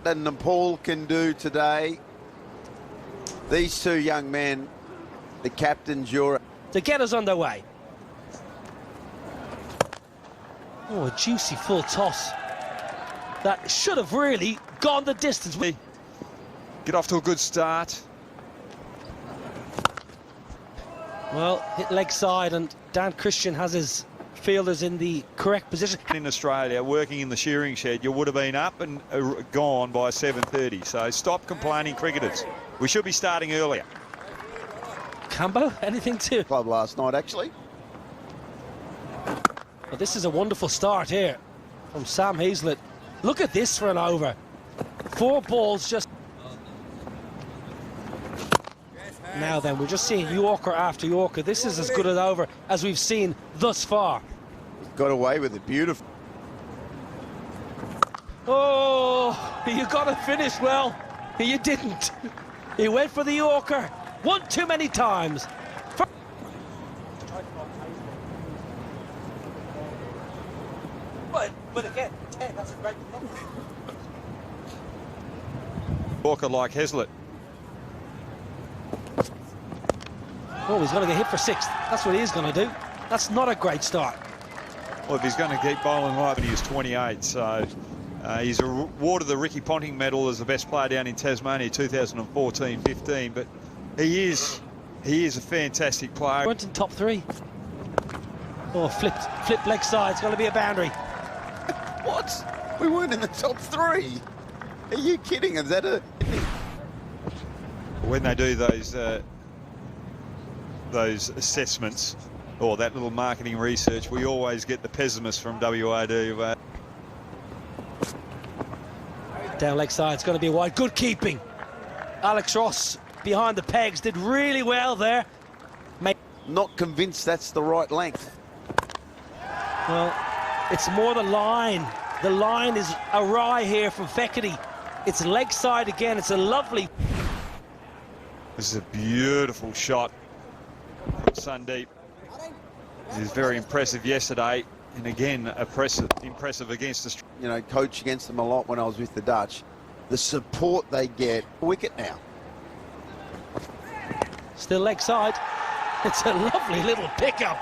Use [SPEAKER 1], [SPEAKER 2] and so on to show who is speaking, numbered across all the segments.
[SPEAKER 1] that Nepal can do today. These two young men, the captains,
[SPEAKER 2] to get us underway. Oh, a juicy full toss. That should have really gone the distance.
[SPEAKER 3] Get off to a good start.
[SPEAKER 2] Well, hit leg side, and Dan Christian has his fielders in the correct position.
[SPEAKER 3] In Australia, working in the shearing shed, you would have been up and gone by 7:30. So stop complaining, cricketers. We should be starting earlier.
[SPEAKER 2] Cambo, anything to?
[SPEAKER 1] Club last night, actually.
[SPEAKER 2] Well, this is a wonderful start here from Sam Hazlett. Look at this for an over. 4 balls just. Now then, we're just seeing Yorker after Yorker. This is as good an over as we've seen thus far.
[SPEAKER 1] Got away with it, beautiful.
[SPEAKER 2] Oh, you got to finish well. You didn't. He went for the Yorker. One too many times. But again, 10, that's a great number.
[SPEAKER 3] Walker like Hazlett.
[SPEAKER 2] Oh, he's going to get hit for 6. That's what he's going to do. That's not a great start.
[SPEAKER 3] Well, if he's going to keep bowling right, but he was 28, so he's awarded the Ricky Ponting medal as the best player down in Tasmania 2014-15, but he is a fantastic player.
[SPEAKER 2] Weren't in top 3. Oh, flip leg side. It's going to be a boundary.
[SPEAKER 1] What? We weren't in the top 3. Are you kidding? Is that a...
[SPEAKER 3] When they do those assessments or that little marketing research, we always get the pessimists from WAD.
[SPEAKER 2] Down leg side, it's going to be wide. Good keeping. Alex Ross behind the pegs did really well there.
[SPEAKER 1] Not convinced that's the right length.
[SPEAKER 2] Well, it's more the line. The line is awry here from Fekete. It's leg side again. It's a lovely...
[SPEAKER 3] This is a beautiful shot from Sandeep. He was very impressive yesterday, and again, impressive against Australia.
[SPEAKER 1] You know, coach against them a lot when I was with the Dutch. The support they get. Wicket now.
[SPEAKER 2] Still leg side. It's a lovely little pickup.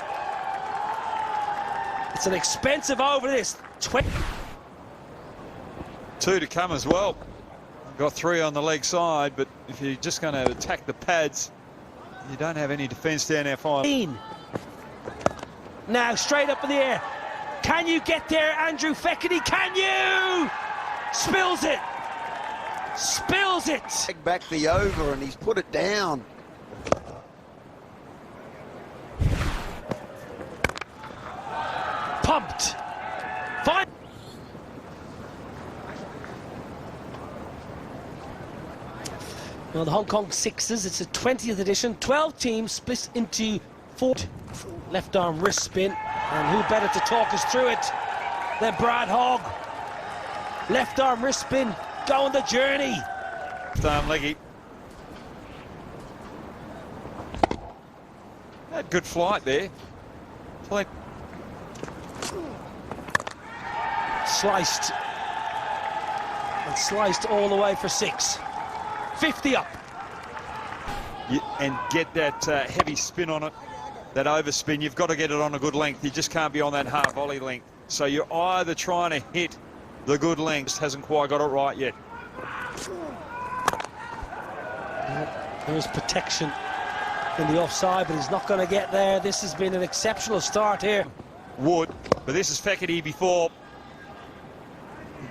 [SPEAKER 2] It's an expensive over this.
[SPEAKER 3] 2 to come as well. Got 3 on the leg side, but if you're just going to attack the pads, you don't have any defence down our final.
[SPEAKER 2] Now straight up in the air. Can you get there, Andrew Fekete? Can you? Spills it. Spills it.
[SPEAKER 1] Take back the over, and he's put it down.
[SPEAKER 2] Pumped. Fine. Well, the Hong Kong Sixers, it's a 20th edition. 12 teams split into 4. Left arm wrist spin. And who better to talk us through it than Brad Hogg. Left arm wrist spin, going the journey.
[SPEAKER 3] Left arm leggy. Had good flight there.
[SPEAKER 2] Sliced. And sliced all the way for 6. 50 up.
[SPEAKER 3] And get that heavy spin on it, that overspin. You've got to get it on a good length. You just can't be on that half volley length. So you're either trying to hit the good length, hasn't quite got it right yet.
[SPEAKER 2] There is protection in the offside, but he's not going to get there. This has been an exceptional start here.
[SPEAKER 3] Wood, but this is Fekete before.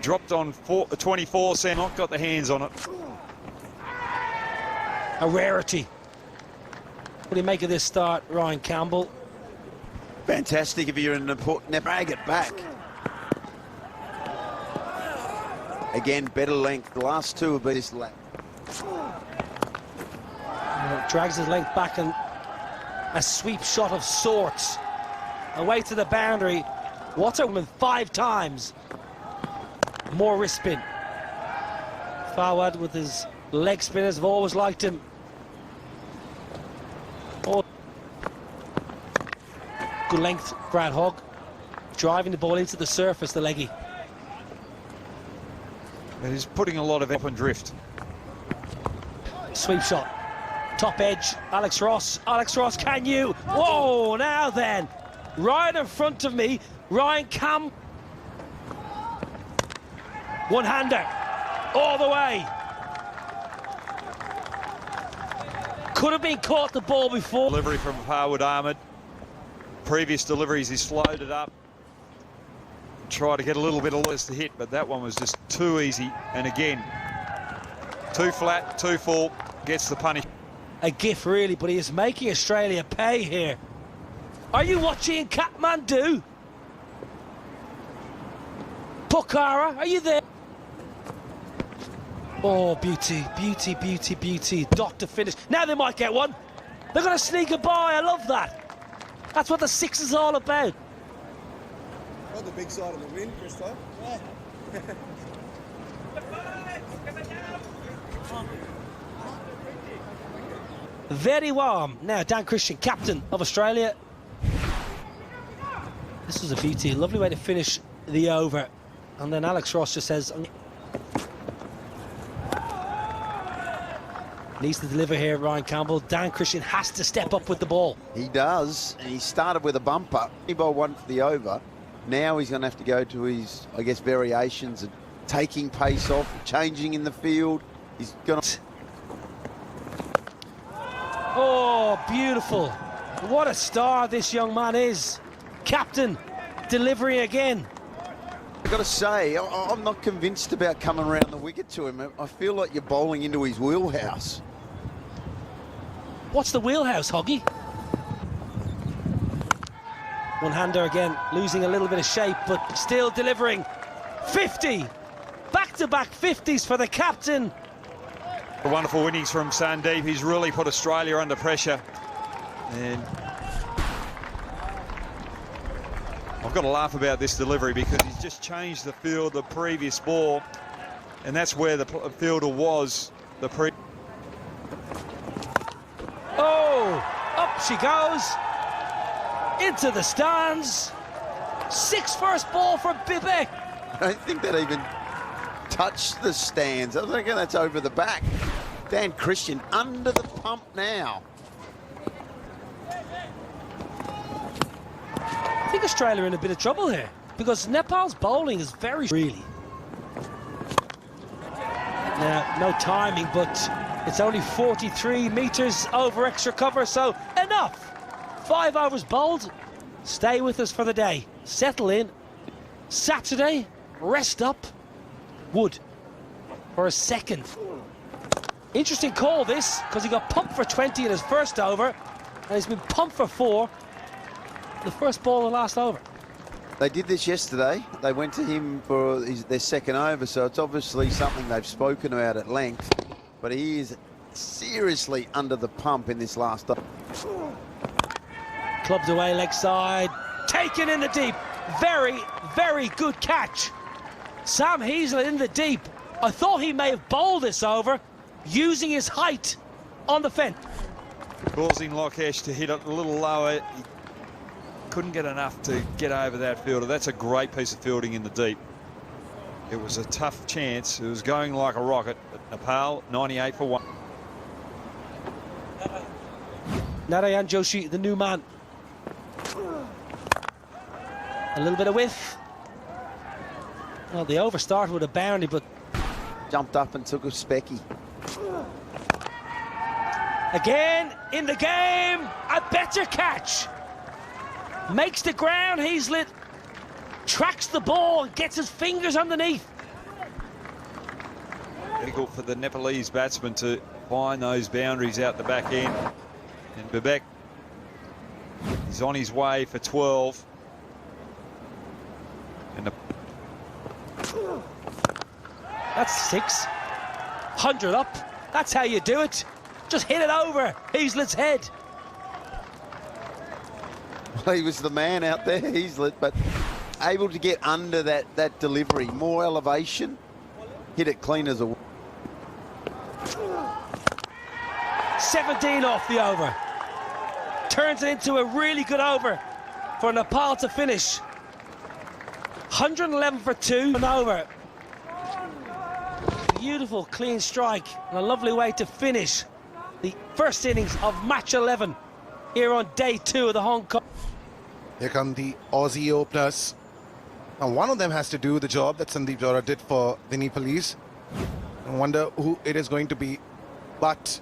[SPEAKER 3] Dropped on 24 cent, not got the hands on it.
[SPEAKER 2] A rarity. What do you make of this start, Ryan Campbell?
[SPEAKER 1] Fantastic if you're in the drag it back. Again, better length. The last 2 have been this lap.
[SPEAKER 2] Drags his length back, and a sweep shot of sorts. Away to the boundary. Waterman 5 times. More wrist spin. Fawad with his leg spinners have always liked him. Oh. Good length, Brad Hogg. Driving the ball into the surface, the leggy.
[SPEAKER 3] He's putting a lot of up and drift.
[SPEAKER 2] Sweep shot. Top edge. Alex Ross. Alex Ross, can you? Whoa, now then. Right in front of me. Ryan Cam. One-hander. All the way. Could have been caught the ball before.
[SPEAKER 3] Delivery from Harwood Ahmed. Previous deliveries, he's slowed it up. Try to get a little bit of less to hit, but that one was just too easy. And again, too flat, too full, gets the punish.
[SPEAKER 2] A gift, really, but he is making Australia pay here. Are you watching Kathmandu? Pokhara, are you there? Oh, beauty, beauty, beauty, beauty. Doctor finish. Now they might get one. They're going to sneak a by. I love that. That's what the six is all about.
[SPEAKER 4] On the big side of the win, Christo. Yeah.
[SPEAKER 2] Very warm. Now, Dan Christian, captain of Australia. This was a beauty. Lovely way to finish the over. And then Alex Ross just says... Needs to deliver here, Ryan Campbell. Dan Christian has to step up with the ball.
[SPEAKER 1] He does, and he started with a bumper. He bowled one for the over. Now he's going to have to go to his, I guess, variations and taking pace off, changing in the field. He's going to...
[SPEAKER 2] Oh, beautiful. What a star this young man is. Captain, delivering again.
[SPEAKER 1] I've got to say, I'm not convinced about coming around the wicket to him. I feel like you're bowling into his wheelhouse.
[SPEAKER 2] What's the wheelhouse, Hoggy? One-hander again, losing a little bit of shape, but still delivering. 50! Back-to-back 50s for the captain.
[SPEAKER 3] A wonderful innings from Sandeep. He's really put Australia under pressure. And I've got to laugh about this delivery because he's just changed the field the previous ball. And that's where the fielder was the previous.
[SPEAKER 2] Oh, up she goes. Into the stands. 6 first ball for Bibek.
[SPEAKER 1] I don't think that even touched the stands. I think that's over the back. Dan Christian under the pump now.
[SPEAKER 2] I think Australia are in a bit of trouble here because Nepal's bowling is very really. Now, no timing, but it's only 43 metres over extra cover, so enough. 5 overs bowled. Stay with us for the day. Settle in. Saturday, rest up. Wood for a second. Interesting call this, because he got pumped for 20 in his first over, and he's been pumped for 4. The first ball of the last over.
[SPEAKER 1] They did this yesterday. They went to him for their second over, so it's obviously something they've spoken about at length. But he is seriously under the pump in this last over.
[SPEAKER 2] Clubbed away leg side, taken in the deep. Very, very good catch. Sam Heaslett in the deep. I thought he may have bowled this over, using his height on the fence.
[SPEAKER 3] Causing Lokesh to hit it a little lower. He couldn't get enough to get over that fielder. That's a great piece of fielding in the deep. It was a tough chance. It was going like a rocket. But Nepal, 98 for 1.
[SPEAKER 2] Narayan Joshi, the new man. A little bit of whiff. Well, the over started with a boundary, but...
[SPEAKER 1] Jumped up and took a specky.
[SPEAKER 2] Again, in the game, a better catch. Makes the ground, Heaslett. Tracks the ball and gets his fingers underneath.
[SPEAKER 3] Difficult for the Nepalese batsman to find those boundaries out the back end. And Bibek is on his way for 12. And
[SPEAKER 2] That's 6. 100 up. That's how you do it. Just hit it over Heaslett's head.
[SPEAKER 1] Well, he was the man out there, Heaslett, but able to get under that delivery. More elevation. Hit it clean as a...
[SPEAKER 2] 17 off the over. Turns it into a really good over for Nepal to finish. 111 for 2 and over. Beautiful, clean strike, and a lovely way to finish the first innings of match 11 here on day 2 of the Hong Kong.
[SPEAKER 5] Here come the Aussie openers. Now, one of them has to do the job that Sandeep Jora did for the Nepalese. I wonder who it is going to be. But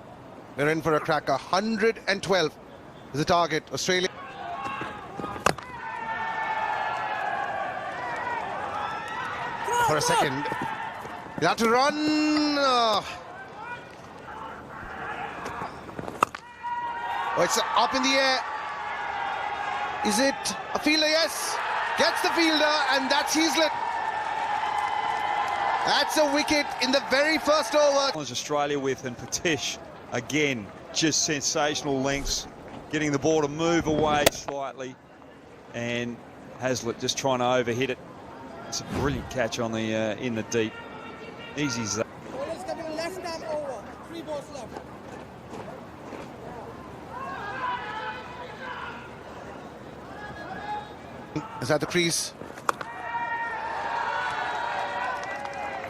[SPEAKER 5] we're in for a cracker. 112 is the target. Australia. For a second. You have to run. Oh, it's up in the air. Is it a fielder? Yes. Gets the fielder, and that's Heaslett. That's a wicket in the very first over.
[SPEAKER 3] Australia with, and Patish again, just sensational lengths, getting the ball to move away slightly, and Heaslett just trying to overhit it. It's a brilliant catch on the in the deep. Easy as that.
[SPEAKER 4] Bowlers coming left arm over. 3 balls left.
[SPEAKER 5] Is at the crease.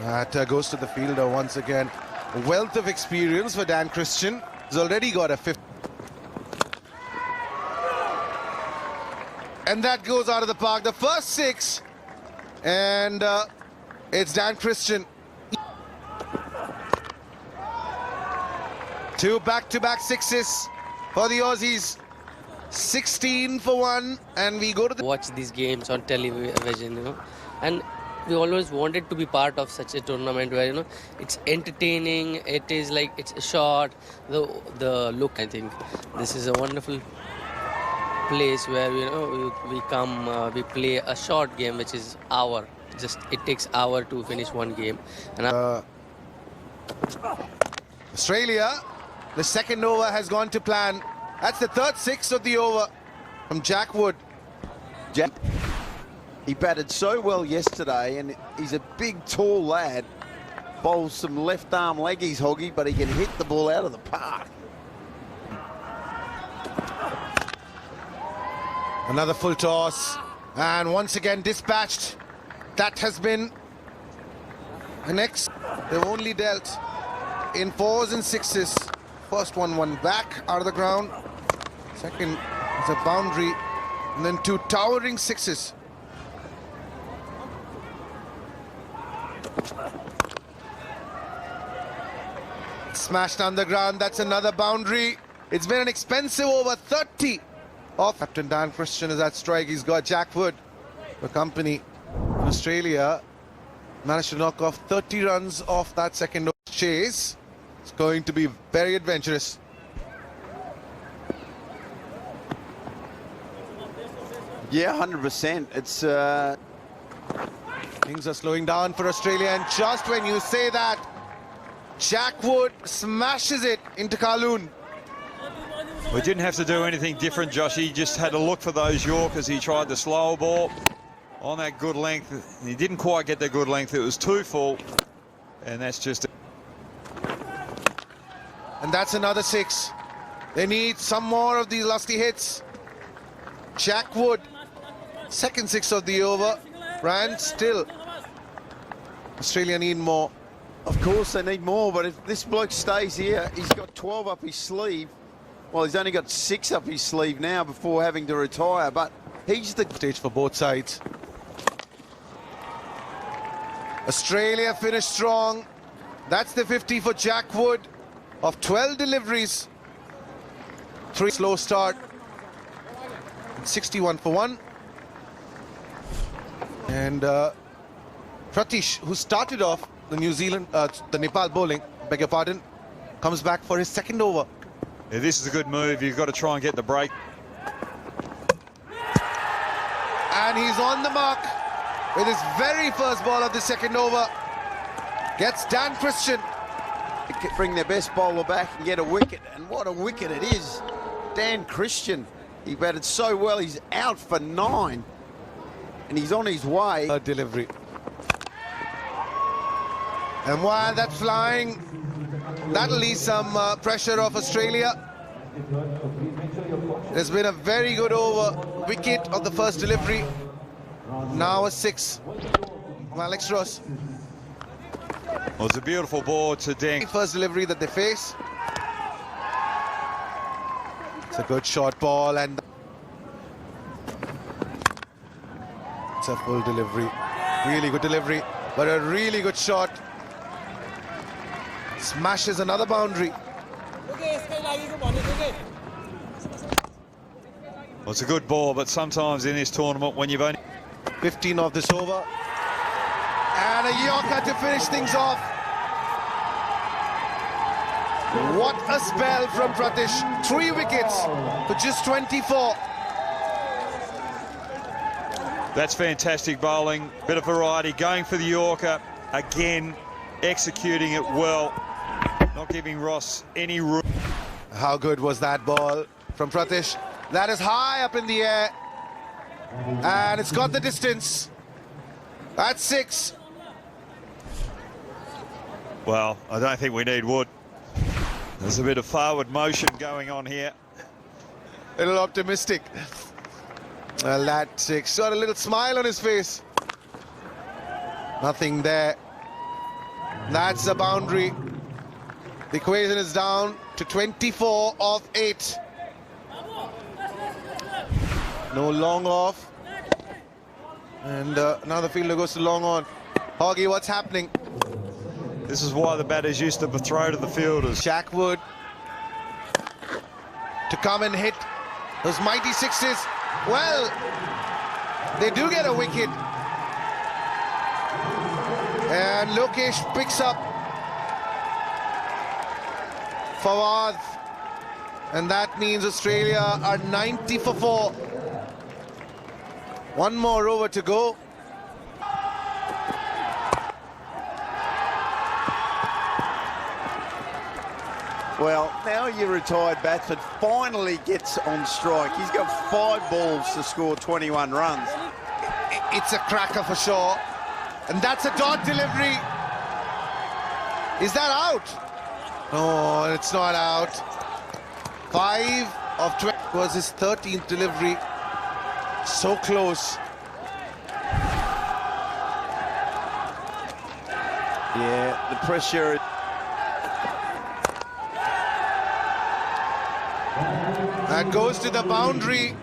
[SPEAKER 5] That goes to the fielder once again. A wealth of experience for Dan Christian. He's already got a 5th. And that goes out of the park. The first 6. And it's Dan Christian. 2 back-to-back 6s for the Aussies. 16 for 1, and we go to the...
[SPEAKER 6] Watch these games on television, you know, and we always wanted to be part of such a tournament where, you know, it's entertaining, it is like, it's short, the look. I think this is a wonderful place where, you know, we come, we play a short game which is hour. Just it takes hour to finish one game. And
[SPEAKER 5] Australia, the second over has gone to plan. That's the third 6 of the over from Jack Wood.
[SPEAKER 1] He batted so well yesterday, and he's a big, tall lad. Bowls some left-arm leggies, Hoggy, but he can hit the ball out of the park.
[SPEAKER 5] Another full toss, and once again dispatched. That has been the next. They've only dealt in 4s and 6s. First one back out of the ground. Second is a boundary, and then 2 towering 6s. Smashed on the ground. That's another boundary. It's been an expensive over. 30 off. Captain Dan Christian is at strike. He's got Jack Wood for company. Australia managed to knock off 30 runs off that second chase. It's going to be very adventurous.
[SPEAKER 1] Yeah, 100%. It's
[SPEAKER 5] Things are slowing down for Australia, and just when you say that, Jack Wood smashes it into Kowloon.
[SPEAKER 3] We didn't have to do anything different, Josh. He just had to look for those Yorkers. He tried the slower ball on that good length. He didn't quite get that good length. It was too full, and that's just...
[SPEAKER 5] And that's another 6. They need some more of these lusty hits. Jack Wood, second 6 of the over. Ryan still. Australia need more.
[SPEAKER 1] Of course they need more, but if this bloke stays here, he's got 12 up his sleeve. Well, he's only got 6 up his sleeve now before having to retire, but he's the...
[SPEAKER 5] Stage for both sides. Australia finished strong. That's the 50 for Jack Wood of 12 deliveries. 3 slow start. 61 for 1. And Pratish, who started off the the Nepal bowling, beg your pardon, comes back for his second over.
[SPEAKER 3] Yeah, this is a good move. You've got to try and get the break.
[SPEAKER 5] And he's on the mark with his very first ball of the second over. Gets Dan Christian.
[SPEAKER 1] Bring their best bowler back and get a wicket, and what a wicket it is. Dan Christian, he batted so well, he's out for 9, and he's on his way.
[SPEAKER 5] Delivery. And while that's flying, that'll ease some pressure off Australia. There's been a very good over. Wicket of the first delivery. Now a 6 from Alex Ross.
[SPEAKER 3] Well, it's a beautiful ball to Deng.
[SPEAKER 5] First delivery that they face. It's a good short ball and it's a full delivery. Really good delivery, but a really good shot. Smashes another boundary.
[SPEAKER 3] Well, it's a good ball, but sometimes in this tournament when you've only
[SPEAKER 5] 15 of this over. And a Yorker to finish things off. What a spell from Pratish. 3 wickets for just 24.
[SPEAKER 3] That's fantastic bowling, bit of variety, going for the Yorker, again, executing it well, not giving Ross any room.
[SPEAKER 5] How good was that ball from Pratish? That is high up in the air, and it's got the distance. That's 6.
[SPEAKER 3] Well, I don't think we need wood. There's a bit of forward motion going on here.
[SPEAKER 5] A little optimistic. Well, that 6. Got a little smile on his face. Nothing there. That's a boundary. The equation is down to 24 of 8. No long off. And now the fielder goes to long on. Hoggy, what's happening?
[SPEAKER 3] This is why the batters used to throw to the fielders.
[SPEAKER 5] Jack Wood to come and hit those mighty 6s. Well, they do get a wicket. And Lokesh picks up Fawad. And that means Australia are 90 for 4. One more over to go.
[SPEAKER 1] Well, now your retired batsman finally gets on strike. He's got 5 balls to score 21 runs.
[SPEAKER 5] It's a cracker for sure. And that's a dot delivery. Is that out? No, it's not out. 5 of 20 was his 13th delivery. So close.
[SPEAKER 1] Yeah, the pressure.
[SPEAKER 5] That goes to the boundary.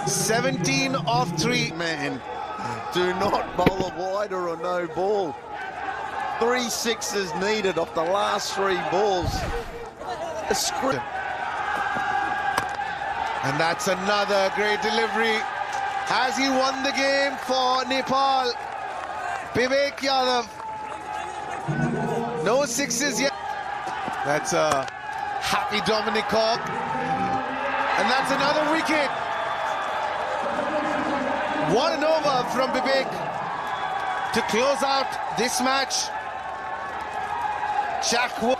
[SPEAKER 5] 17 of 3.
[SPEAKER 1] Man, do not bowl a wide or a no ball. 3 sixes needed off the last 3 balls. A script.
[SPEAKER 5] And that's another great delivery. Has he won the game for Nepal? Vivek Yadav. No 6s yet. That's a happy Dominic Cork. And that's another wicket. 1 and over from Vivek to close out this match. Jack Wood.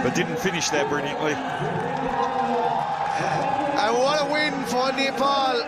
[SPEAKER 3] But didn't finish that brilliantly.
[SPEAKER 5] And what a win for Nepal.